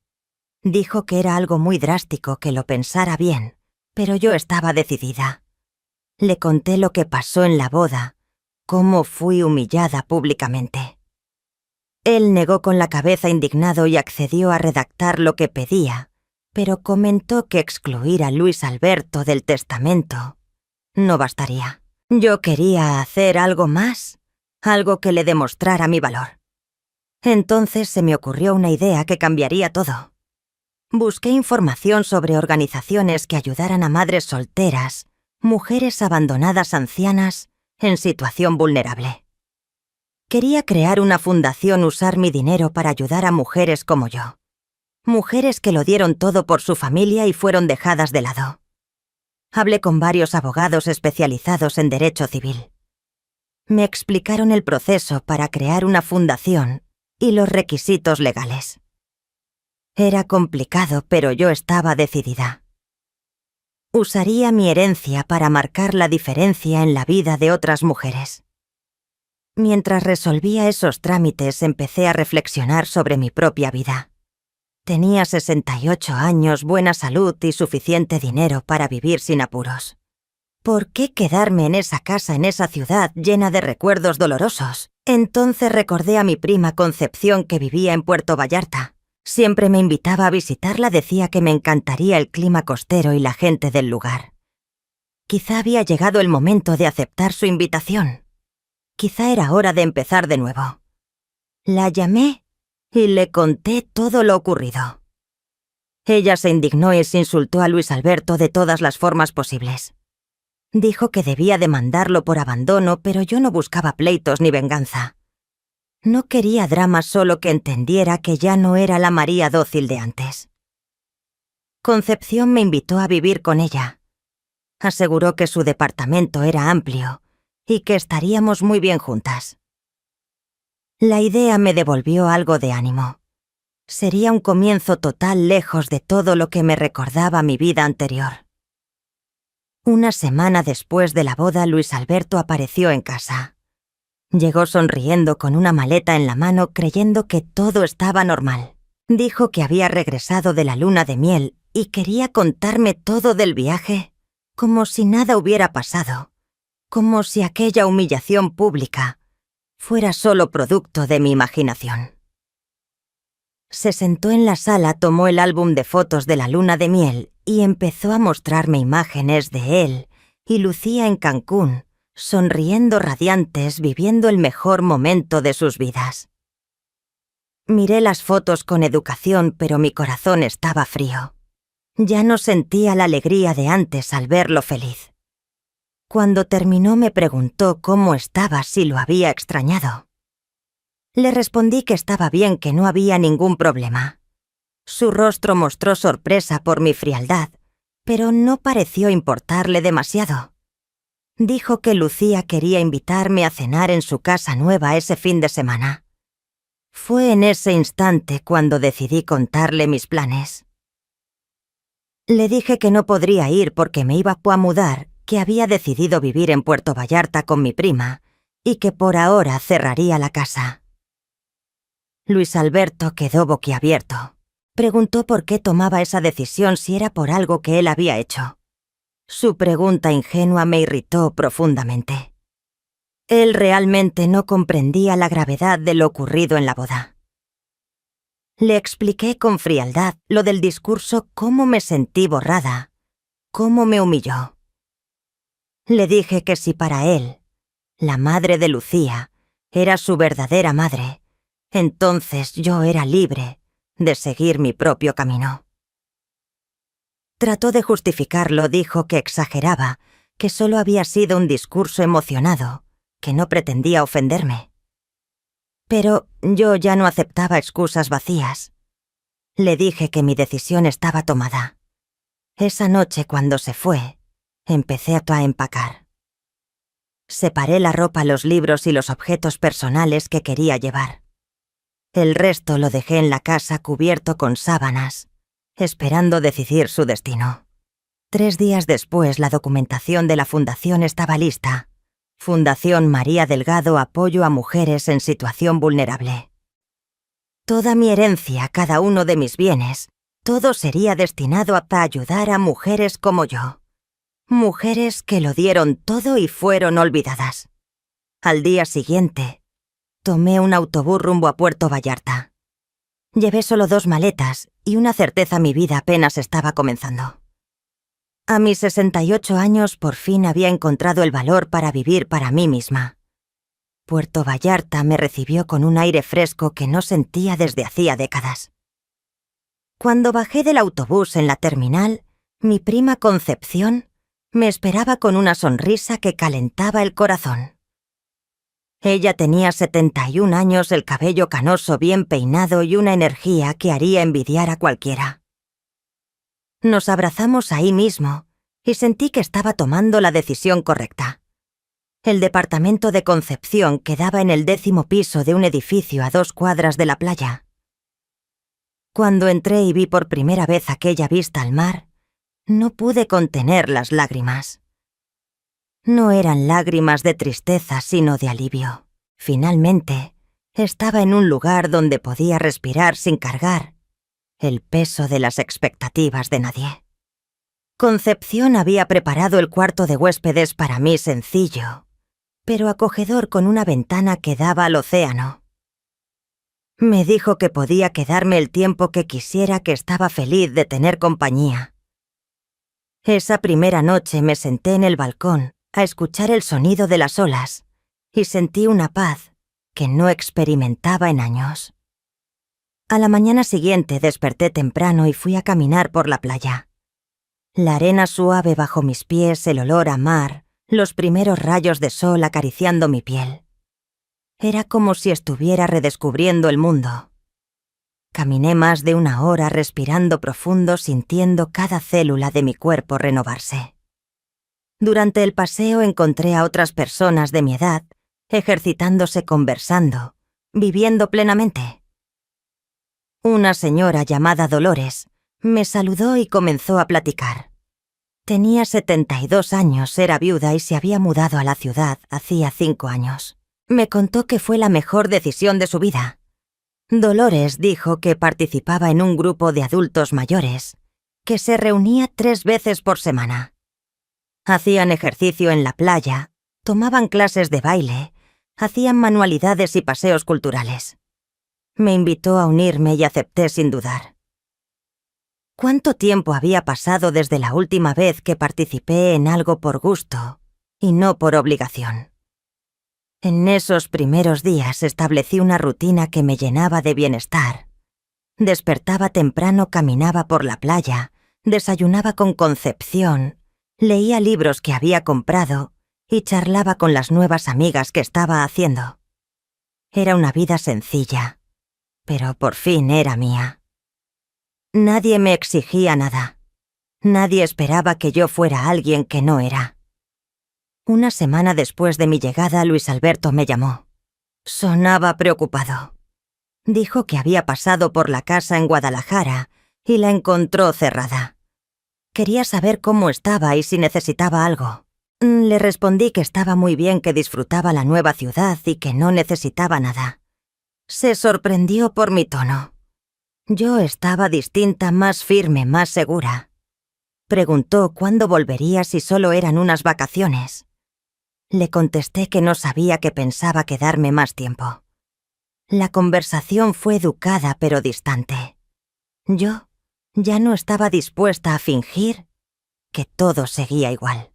Dijo que era algo muy drástico, que lo pensara bien, pero yo estaba decidida. Le conté lo que pasó en la boda, cómo fui humillada públicamente. Él negó con la cabeza indignado y accedió a redactar lo que pedía, pero comentó que excluir a Luis Alberto del testamento no bastaría. Yo quería hacer algo más, algo que le demostrara mi valor. Entonces se me ocurrió una idea que cambiaría todo. Busqué información sobre organizaciones que ayudaran a madres solteras, mujeres abandonadas, ancianas, en situación vulnerable. Quería crear una fundación, usar mi dinero para ayudar a mujeres como yo. Mujeres que lo dieron todo por su familia y fueron dejadas de lado. Hablé con varios abogados especializados en derecho civil. Me explicaron el proceso para crear una fundación y los requisitos legales. Era complicado, pero yo estaba decidida. Usaría mi herencia para marcar la diferencia en la vida de otras mujeres. Mientras resolvía esos trámites, empecé a reflexionar sobre mi propia vida. Tenía 68 años, buena salud y suficiente dinero para vivir sin apuros. ¿Por qué quedarme en esa casa, en esa ciudad llena de recuerdos dolorosos? Entonces recordé a mi prima Concepción, que vivía en Puerto Vallarta. Siempre me invitaba a visitarla, decía que me encantaría el clima costero y la gente del lugar. Quizá había llegado el momento de aceptar su invitación. Quizá era hora de empezar de nuevo. La llamé y le conté todo lo ocurrido. Ella se indignó y se insultó a Luis Alberto de todas las formas posibles. Dijo que debía demandarlo por abandono, pero yo no buscaba pleitos ni venganza. No quería drama, solo que entendiera que ya no era la María dócil de antes. Concepción me invitó a vivir con ella. Aseguró que su departamento era amplio y que estaríamos muy bien juntas. La idea me devolvió algo de ánimo. Sería un comienzo total, lejos de todo lo que me recordaba mi vida anterior. Una semana después de la boda, Luis Alberto apareció en casa. Llegó sonriendo con una maleta en la mano, creyendo que todo estaba normal. Dijo que había regresado de la luna de miel y quería contarme todo del viaje, como si nada hubiera pasado, como si aquella humillación pública fuera solo producto de mi imaginación. Se sentó en la sala, tomó el álbum de fotos de la luna de miel y empezó a mostrarme imágenes de él y Lucía en Cancún, sonriendo radiantes, viviendo el mejor momento de sus vidas. Miré las fotos con educación, pero mi corazón estaba frío. Ya no sentía la alegría de antes al verlo feliz. Cuando terminó me preguntó cómo estaba, si lo había extrañado. Le respondí que estaba bien, que no había ningún problema. Su rostro mostró sorpresa por mi frialdad, pero no pareció importarle demasiado. Dijo que Lucía quería invitarme a cenar en su casa nueva ese fin de semana. Fue en ese instante cuando decidí contarle mis planes. Le dije que no podría ir porque me iba a mudar, que había decidido vivir en Puerto Vallarta con mi prima y que por ahora cerraría la casa. Luis Alberto quedó boquiabierto. Preguntó por qué tomaba esa decisión si era por algo que él había hecho. Su pregunta ingenua me irritó profundamente. Él realmente no comprendía la gravedad de lo ocurrido en la boda. Le expliqué con frialdad lo del discurso, cómo me sentí borrada, cómo me humilló. Le dije que si para él, la madre de Lucía, era su verdadera madre, entonces yo era libre de seguir mi propio camino. Trató de justificarlo, dijo que exageraba, que solo había sido un discurso emocionado, que no pretendía ofenderme. Pero yo ya no aceptaba excusas vacías. Le dije que mi decisión estaba tomada. Esa noche, cuando se fue, empecé a empacar. Separé la ropa, los libros y los objetos personales que quería llevar. El resto lo dejé en la casa cubierto con sábanas, esperando decidir su destino. 3 días después, la documentación de la fundación estaba lista. Fundación María Delgado, apoyo a mujeres en situación vulnerable. Toda mi herencia, cada uno de mis bienes, todo sería destinado a ayudar a mujeres como yo. Mujeres que lo dieron todo y fueron olvidadas. Al día siguiente, tomé un autobús rumbo a Puerto Vallarta. Llevé solo 2 maletas y una certeza: mi vida apenas estaba comenzando. A mis 68 años por fin había encontrado el valor para vivir para mí misma. Puerto Vallarta me recibió con un aire fresco que no sentía desde hacía décadas. Cuando bajé del autobús en la terminal, mi prima Concepción me esperaba con una sonrisa que calentaba el corazón. Ella tenía 71 años, el cabello canoso bien peinado y una energía que haría envidiar a cualquiera. Nos abrazamos ahí mismo y sentí que estaba tomando la decisión correcta. El departamento de Concepción quedaba en el 10º piso de un edificio a 2 cuadras de la playa. Cuando entré y vi por primera vez aquella vista al mar, no pude contener las lágrimas. No eran lágrimas de tristeza, sino de alivio. Finalmente, estaba en un lugar donde podía respirar sin cargar el peso de las expectativas de nadie. Concepción había preparado el cuarto de huéspedes para mí, sencillo, pero acogedor, con una ventana que daba al océano. Me dijo que podía quedarme el tiempo que quisiera, que estaba feliz de tener compañía. Esa primera noche me senté en el balcón a escuchar el sonido de las olas y sentí una paz que no experimentaba en años. A la mañana siguiente desperté temprano y fui a caminar por la playa. La arena suave bajo mis pies, el olor a mar, los primeros rayos de sol acariciando mi piel. Era como si estuviera redescubriendo el mundo. Caminé más de 1 hora respirando profundo, sintiendo cada célula de mi cuerpo renovarse. Durante el paseo encontré a otras personas de mi edad, ejercitándose, conversando, viviendo plenamente. Una señora llamada Dolores me saludó y comenzó a platicar. Tenía 72 años, era viuda y se había mudado a la ciudad hacía 5 años. Me contó que fue la mejor decisión de su vida. Dolores dijo que participaba en un grupo de adultos mayores, que se reunía 3 veces por semana. Hacían ejercicio en la playa, tomaban clases de baile, hacían manualidades y paseos culturales. Me invitó a unirme y acepté sin dudar. ¿Cuánto tiempo había pasado desde la última vez que participé en algo por gusto y no por obligación? En esos primeros días establecí una rutina que me llenaba de bienestar. Despertaba temprano, caminaba por la playa, desayunaba con Concepción, leía libros que había comprado y charlaba con las nuevas amigas que estaba haciendo. Era una vida sencilla, pero por fin era mía. Nadie me exigía nada. Nadie esperaba que yo fuera alguien que no era. Una semana después de mi llegada, Luis Alberto me llamó. Sonaba preocupado. Dijo que había pasado por la casa en Guadalajara y la encontró cerrada. Quería saber cómo estaba y si necesitaba algo. Le respondí que estaba muy bien, que disfrutaba la nueva ciudad y que no necesitaba nada. Se sorprendió por mi tono. Yo estaba distinta, más firme, más segura. Preguntó cuándo volvería, si solo eran unas vacaciones. Le contesté que no sabía, que pensaba quedarme más tiempo. La conversación fue educada pero distante. Yo ya no estaba dispuesta a fingir que todo seguía igual.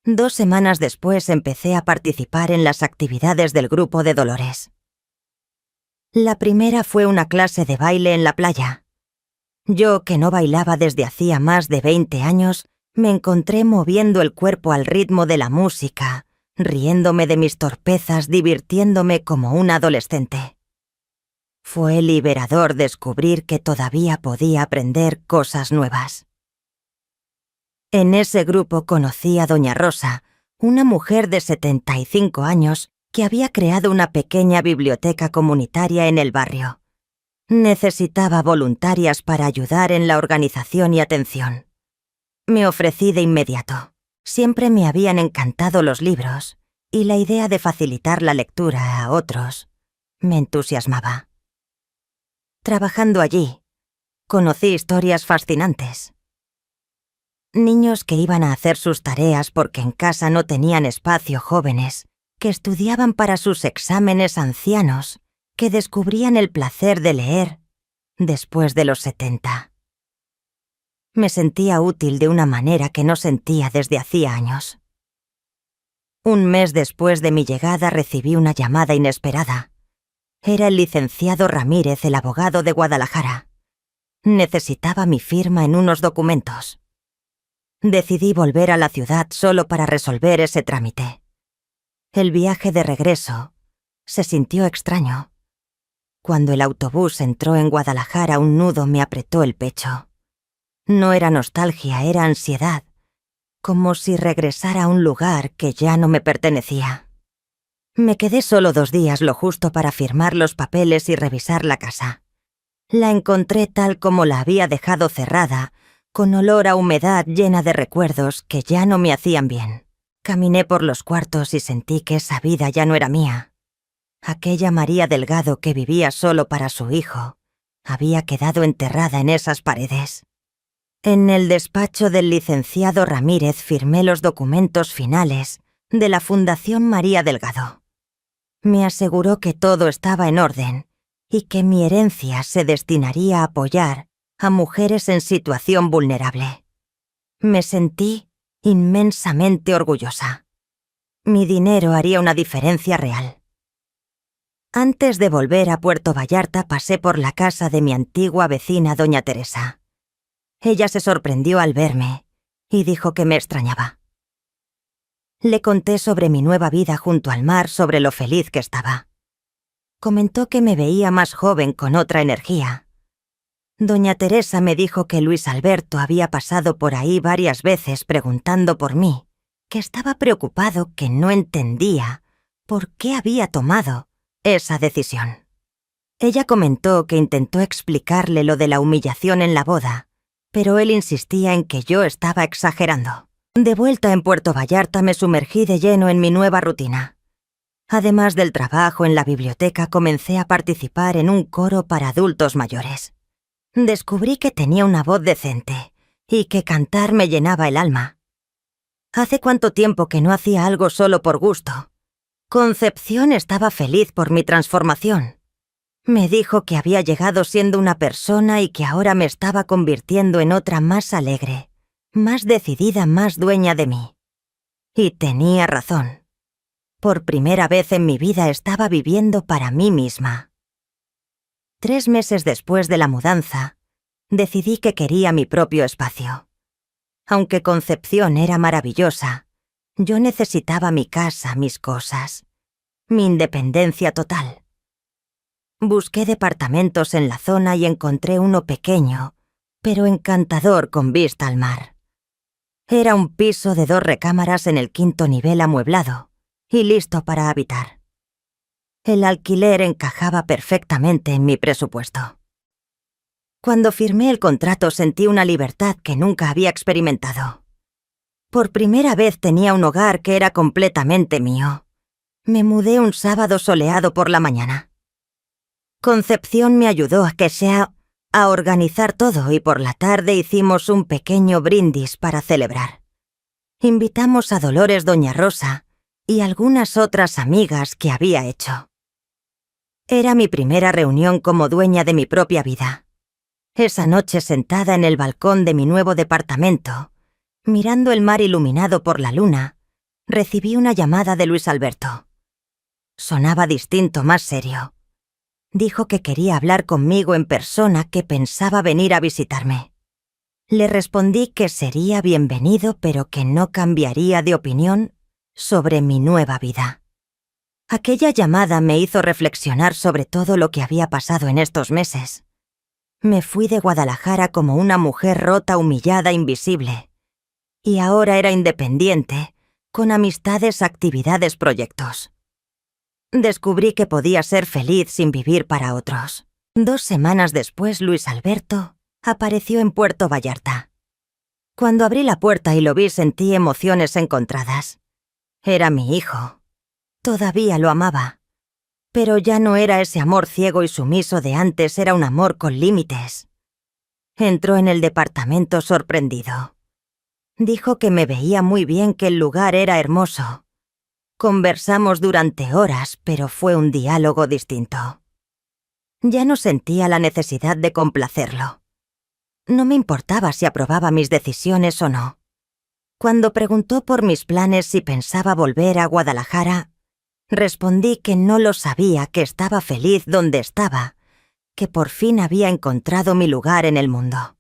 2 semanas después empecé a participar en las actividades del grupo de Dolores. La primera fue una clase de baile en la playa. Yo, que no bailaba desde hacía más de 20 años, me encontré moviendo el cuerpo al ritmo de la música, riéndome de mis torpezas, divirtiéndome como una adolescente. Fue liberador descubrir que todavía podía aprender cosas nuevas. En ese grupo conocí a Doña Rosa, una mujer de 75 años que había creado una pequeña biblioteca comunitaria en el barrio. Necesitaba voluntarias para ayudar en la organización y atención. Me ofrecí de inmediato. Siempre me habían encantado los libros, y la idea de facilitar la lectura a otros me entusiasmaba. Trabajando allí, conocí historias fascinantes. Niños que iban a hacer sus tareas porque en casa no tenían espacio, jóvenes que estudiaban para sus exámenes, ancianos que descubrían el placer de leer después de los 70. Me sentía útil de una manera que no sentía desde hacía años. Un mes después de mi llegada recibí una llamada inesperada. Era el licenciado Ramírez, el abogado de Guadalajara. Necesitaba mi firma en unos documentos. Decidí volver a la ciudad solo para resolver ese trámite. El viaje de regreso se sintió extraño. Cuando el autobús entró en Guadalajara, un nudo me apretó el pecho. No era nostalgia, era ansiedad, como si regresara a un lugar que ya no me pertenecía. Me quedé solo 2 días, lo justo para firmar los papeles y revisar la casa. La encontré tal como la había dejado, cerrada, con olor a humedad, llena de recuerdos que ya no me hacían bien. Caminé por los cuartos y sentí que esa vida ya no era mía. Aquella María Delgado que vivía solo para su hijo había quedado enterrada en esas paredes. En el despacho del licenciado Ramírez firmé los documentos finales de la Fundación María Delgado. Me aseguró que todo estaba en orden y que mi herencia se destinaría a apoyar a mujeres en situación vulnerable. Me sentí inmensamente orgullosa. Mi dinero haría una diferencia real. Antes de volver a Puerto Vallarta pasé por la casa de mi antigua vecina, doña Teresa. Ella se sorprendió al verme y dijo que me extrañaba. Le conté sobre mi nueva vida junto al mar, sobre lo feliz que estaba. Comentó que me veía más joven, con otra energía. Doña Teresa me dijo que Luis Alberto había pasado por ahí varias veces preguntando por mí, que estaba preocupado, que no entendía por qué había tomado esa decisión. Ella comentó que intentó explicarle lo de la humillación en la boda, pero él insistía en que yo estaba exagerando. De vuelta en Puerto Vallarta me sumergí de lleno en mi nueva rutina. Además del trabajo en la biblioteca, comencé a participar en un coro para adultos mayores. Descubrí que tenía una voz decente y que cantar me llenaba el alma. ¿Hace cuánto tiempo que no hacía algo solo por gusto? Concepción estaba feliz por mi transformación. Me dijo que había llegado siendo una persona y que ahora me estaba convirtiendo en otra, más alegre, más decidida, más dueña de mí. Y tenía razón. Por primera vez en mi vida estaba viviendo para mí misma. 3 meses después de la mudanza, decidí que quería mi propio espacio. Aunque Concepción era maravillosa, yo necesitaba mi casa, mis cosas, mi independencia total. Busqué departamentos en la zona y encontré uno pequeño, pero encantador con vista al mar. Era un piso de 2 recámaras en el 5º nivel amueblado y listo para habitar. El alquiler encajaba perfectamente en mi presupuesto. Cuando firmé el contrato sentí una libertad que nunca había experimentado. Por primera vez tenía un hogar que era completamente mío. Me mudé un sábado soleado por la mañana. Concepción me ayudó a organizar todo y por la tarde hicimos un pequeño brindis para celebrar. Invitamos a Dolores Doña Rosa y algunas otras amigas que había hecho. Era mi primera reunión como dueña de mi propia vida. Esa noche sentada en el balcón de mi nuevo departamento, mirando el mar iluminado por la luna, recibí una llamada de Luis Alberto. Sonaba distinto, más serio. Dijo que quería hablar conmigo en persona, que pensaba venir a visitarme. Le respondí que sería bienvenido, pero que no cambiaría de opinión sobre mi nueva vida. Aquella llamada me hizo reflexionar sobre todo lo que había pasado en estos meses. Me fui de Guadalajara como una mujer rota, humillada, invisible. Y ahora era independiente, con amistades, actividades, proyectos. Descubrí que podía ser feliz sin vivir para otros. 2 semanas después, Luis Alberto apareció en Puerto Vallarta. Cuando abrí la puerta y lo vi, sentí emociones encontradas. Era mi hijo. Todavía lo amaba. Pero ya no era ese amor ciego y sumiso de antes, era un amor con límites. Entró en el departamento sorprendido. Dijo que me veía muy bien, que el lugar era hermoso. Conversamos durante horas, pero fue un diálogo distinto. Ya no sentía la necesidad de complacerlo. No me importaba si aprobaba mis decisiones o no. Cuando preguntó por mis planes, si pensaba volver a Guadalajara, respondí que no lo sabía, que estaba feliz donde estaba, que por fin había encontrado mi lugar en el mundo.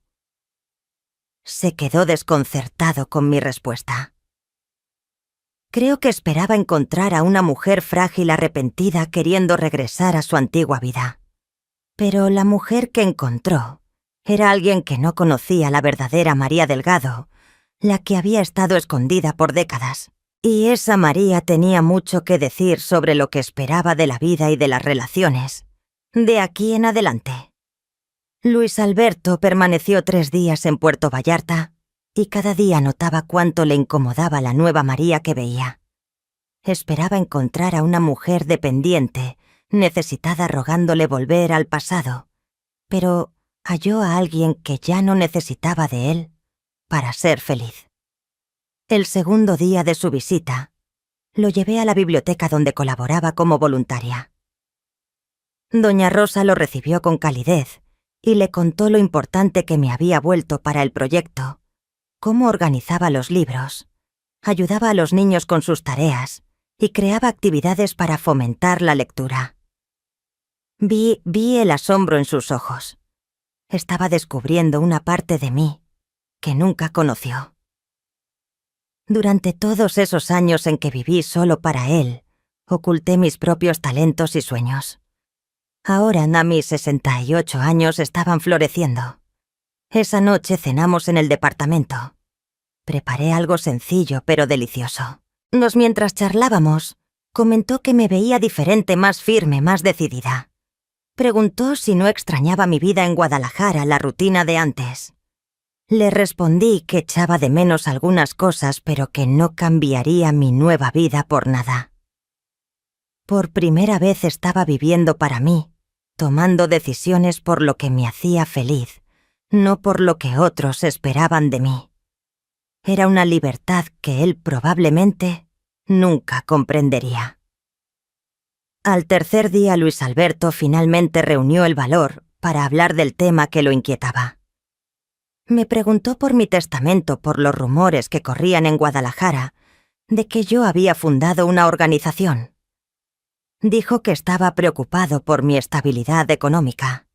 Se quedó desconcertado con mi respuesta. Creo que esperaba encontrar a una mujer frágil, arrepentida, queriendo regresar a su antigua vida. Pero la mujer que encontró era alguien que no conocía, la verdadera María Delgado, la que había estado escondida por décadas. Y esa María tenía mucho que decir sobre lo que esperaba de la vida y de las relaciones, de aquí en adelante. Luis Alberto permaneció 3 días en Puerto Vallarta y cada día notaba cuánto le incomodaba la nueva María que veía. Esperaba encontrar a una mujer dependiente, necesitada, rogándole volver al pasado, pero halló a alguien que ya no necesitaba de él para ser feliz. El segundo día de su visita, lo llevé a la biblioteca donde colaboraba como voluntaria. Doña Rosa lo recibió con calidez y le contó lo importante que me había vuelto para el proyecto, cómo organizaba los libros, ayudaba a los niños con sus tareas y creaba actividades para fomentar la lectura. Vi el asombro en sus ojos. Estaba descubriendo una parte de mí que nunca conoció. Durante todos esos años en que viví solo para él, oculté mis propios talentos y sueños. Ahora, a mis 68 años, estaban floreciendo. Esa noche cenamos en el departamento. Preparé algo sencillo pero delicioso. Mientras charlábamos, comentó que me veía diferente, más firme, más decidida. Preguntó si no extrañaba mi vida en Guadalajara, la rutina de antes. Le respondí que echaba de menos algunas cosas, pero que no cambiaría mi nueva vida por nada. Por primera vez estaba viviendo para mí, tomando decisiones por lo que me hacía feliz, no por lo que otros esperaban de mí. Era una libertad que él probablemente nunca comprendería. Al tercer día, Luis Alberto finalmente reunió el valor para hablar del tema que lo inquietaba. Me preguntó por mi testamento, por los rumores que corrían en Guadalajara de que yo había fundado una organización. Dijo que estaba preocupado por mi estabilidad económica.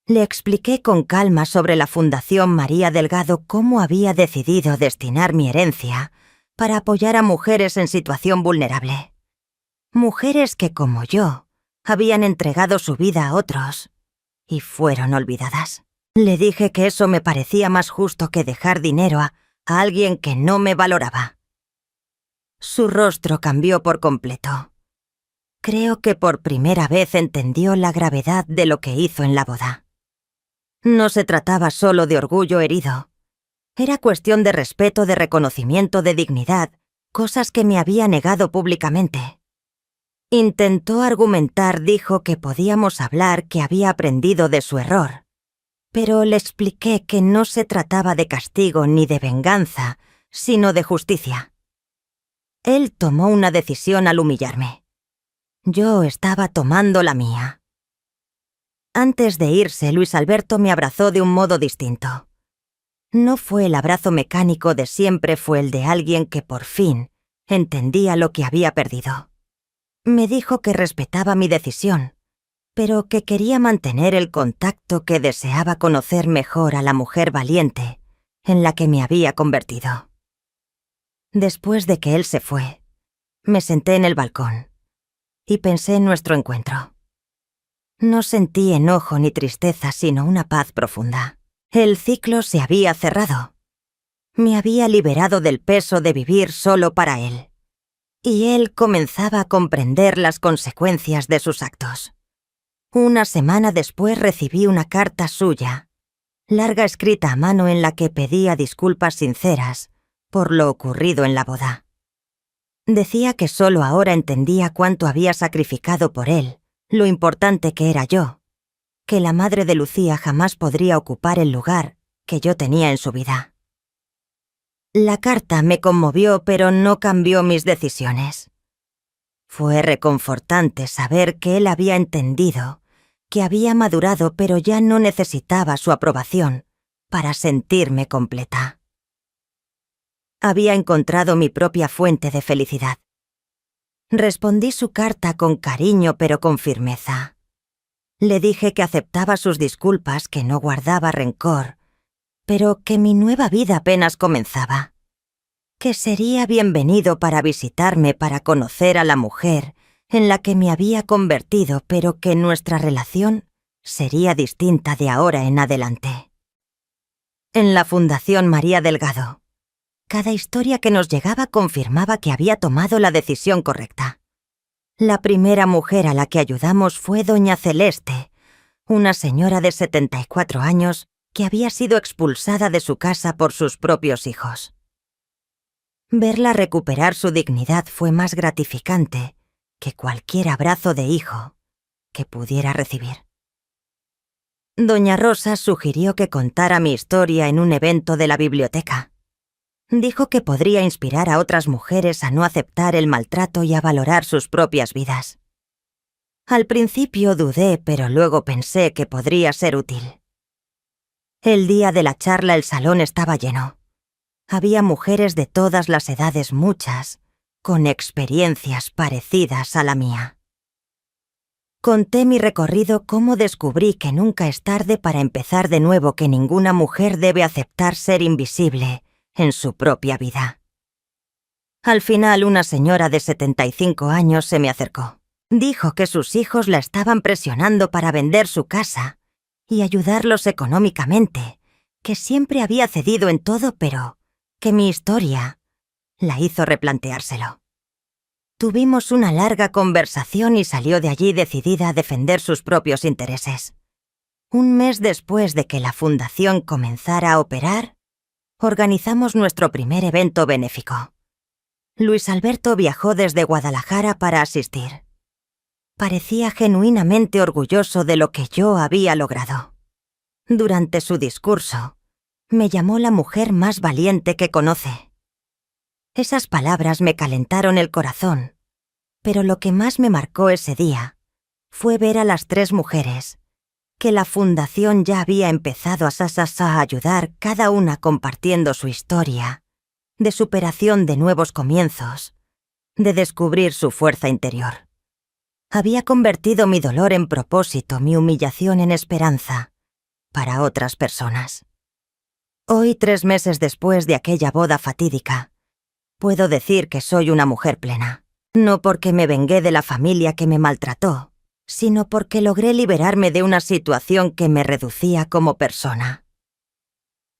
Le expliqué con calma sobre la Fundación María Delgado, cómo había decidido destinar mi herencia para apoyar a mujeres en situación vulnerable. Mujeres que, como yo, habían entregado su vida a otros y fueron olvidadas. Le dije que eso me parecía más justo que dejar dinero a alguien que no me valoraba. Su rostro cambió por completo. Creo que por primera vez entendió la gravedad de lo que hizo en la boda. No se trataba solo de orgullo herido. Era cuestión de respeto, de reconocimiento, de dignidad, cosas que me había negado públicamente. Intentó argumentar, dijo que podíamos hablar, que había aprendido de su error. Pero le expliqué que no se trataba de castigo ni de venganza, sino de justicia. Él tomó una decisión al humillarme. Yo estaba tomando la mía. Antes de irse, Luis Alberto me abrazó de un modo distinto. No fue el abrazo mecánico de siempre, fue el de alguien que por fin entendía lo que había perdido. Me dijo que respetaba mi decisión, pero que quería mantener el contacto, que deseaba conocer mejor a la mujer valiente en la que me había convertido. Después de que él se fue, me senté en el balcón y pensé en nuestro encuentro. No sentí enojo ni tristeza, sino una paz profunda. El ciclo se había cerrado. Me había liberado del peso de vivir solo para él. Y él comenzaba a comprender las consecuencias de sus actos. Una semana después recibí una carta suya, larga, escrita a mano, en la que pedía disculpas sinceras por lo ocurrido en la boda. Decía que solo ahora entendía cuánto había sacrificado por él, lo importante que era yo, que la madre de Lucía jamás podría ocupar el lugar que yo tenía en su vida. La carta me conmovió, pero no cambió mis decisiones. Fue reconfortante saber que él había entendido, que había madurado, pero ya no necesitaba su aprobación para sentirme completa. Había encontrado mi propia fuente de felicidad. Respondí su carta con cariño, pero con firmeza. Le dije que aceptaba sus disculpas, que no guardaba rencor, pero que mi nueva vida apenas comenzaba. Que sería bienvenido para visitarme, para conocer a la mujer en la que me había convertido, pero que nuestra relación sería distinta de ahora en adelante. En la Fundación María Delgado, cada historia que nos llegaba confirmaba que había tomado la decisión correcta. La primera mujer a la que ayudamos fue doña Celeste, una señora de 74 años que había sido expulsada de su casa por sus propios hijos. Verla recuperar su dignidad fue más gratificante que cualquier abrazo de hijo que pudiera recibir. Doña Rosa sugirió que contara mi historia en un evento de la biblioteca. Dijo que podría inspirar a otras mujeres a no aceptar el maltrato y a valorar sus propias vidas. Al principio dudé, pero luego pensé que podría ser útil. El día de la charla el salón estaba lleno. Había mujeres de todas las edades, muchas, con experiencias parecidas a la mía. Conté mi recorrido, cómo descubrí que nunca es tarde para empezar de nuevo, que ninguna mujer debe aceptar ser invisible en su propia vida. Al final, una señora de 75 años se me acercó. Dijo que sus hijos la estaban presionando para vender su casa y ayudarlos económicamente, que siempre había cedido en todo, pero que mi historia la hizo replanteárselo. Tuvimos una larga conversación y salió de allí decidida a defender sus propios intereses. Un mes después de que la fundación comenzara a operar, organizamos nuestro primer evento benéfico. Luis Alberto viajó desde Guadalajara para asistir. Parecía genuinamente orgulloso de lo que yo había logrado. Durante su discurso, me llamó la mujer más valiente que conoce. Esas palabras me calentaron el corazón, pero lo que más me marcó ese día fue ver a las 3 mujeres que la fundación ya había empezado a ayudar, cada una compartiendo su historia de superación, de nuevos comienzos, de descubrir su fuerza interior. Había convertido mi dolor en propósito, mi humillación en esperanza para otras personas. Hoy, 3 meses después de aquella boda fatídica, puedo decir que soy una mujer plena. No porque me vengué de la familia que me maltrató, sino porque logré liberarme de una situación que me reducía como persona.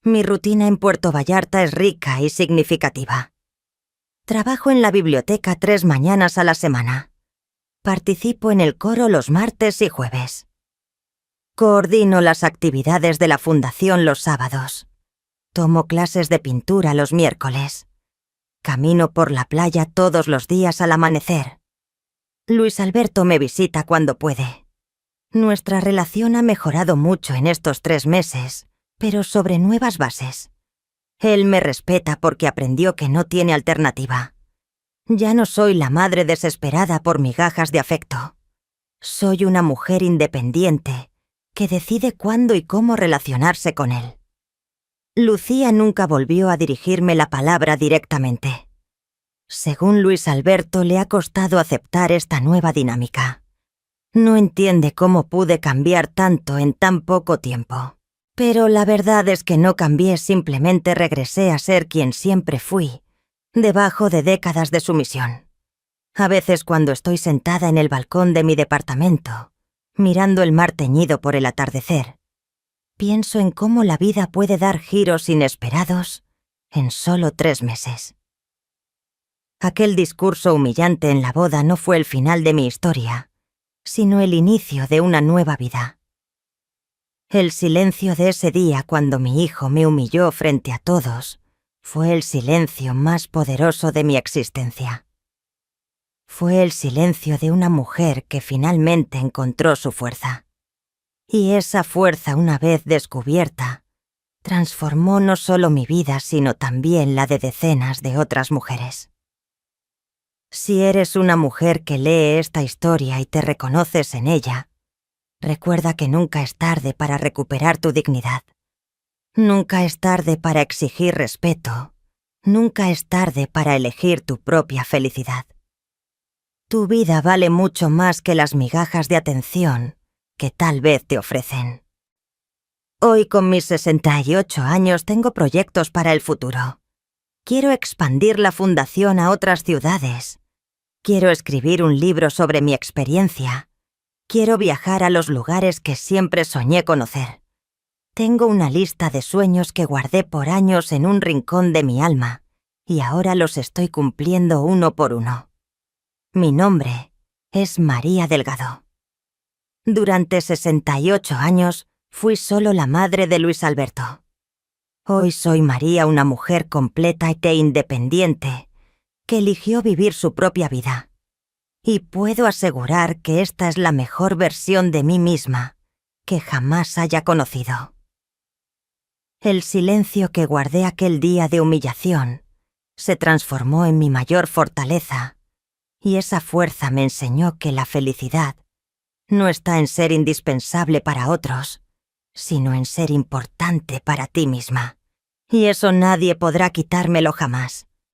Mi rutina en Puerto Vallarta es rica y significativa. Trabajo en la biblioteca 3 mañanas a la semana. Participo en el coro los martes y jueves. Coordino las actividades de la fundación los sábados. Tomo clases de pintura los miércoles. Camino por la playa todos los días al amanecer. Luis Alberto me visita cuando puede. Nuestra relación ha mejorado mucho en estos 3 meses, pero sobre nuevas bases. Él me respeta porque aprendió que no tiene alternativa. Ya no soy la madre desesperada por migajas de afecto. Soy una mujer independiente que decide cuándo y cómo relacionarse con él. Lucía nunca volvió a dirigirme la palabra directamente. Según Luis Alberto, le ha costado aceptar esta nueva dinámica. No entiende cómo pude cambiar tanto en tan poco tiempo. Pero la verdad es que no cambié, simplemente regresé a ser quien siempre fui, debajo de décadas de sumisión. A veces cuando estoy sentada en el balcón de mi departamento, mirando el mar teñido por el atardecer, pienso en cómo la vida puede dar giros inesperados en solo 3 meses. Aquel discurso humillante en la boda no fue el final de mi historia, sino el inicio de una nueva vida. El silencio de ese día cuando mi hijo me humilló frente a todos fue el silencio más poderoso de mi existencia. Fue el silencio de una mujer que finalmente encontró su fuerza. Y esa fuerza, una vez descubierta, transformó no solo mi vida, sino también la de decenas de otras mujeres. Si eres una mujer que lee esta historia y te reconoces en ella, recuerda que nunca es tarde para recuperar tu dignidad. Nunca es tarde para exigir respeto. Nunca es tarde para elegir tu propia felicidad. Tu vida vale mucho más que las migajas de atención que tal vez te ofrecen. Hoy, con mis 68 años, tengo proyectos para el futuro. Quiero expandir la fundación a otras ciudades. Quiero escribir un libro sobre mi experiencia. Quiero viajar a los lugares que siempre soñé conocer. Tengo una lista de sueños que guardé por años en un rincón de mi alma, y ahora los estoy cumpliendo uno por uno. Mi nombre es María Delgado. Durante 68 años fui solo la madre de Luis Alberto. Hoy soy María, una mujer completa e independiente, que eligió vivir su propia vida. Y puedo asegurar que esta es la mejor versión de mí misma que jamás haya conocido. El silencio que guardé aquel día de humillación se transformó en mi mayor fortaleza, y esa fuerza me enseñó que la felicidad no está en ser indispensable para otros, sino en ser importante para ti misma. Y eso nadie podrá quitármelo jamás.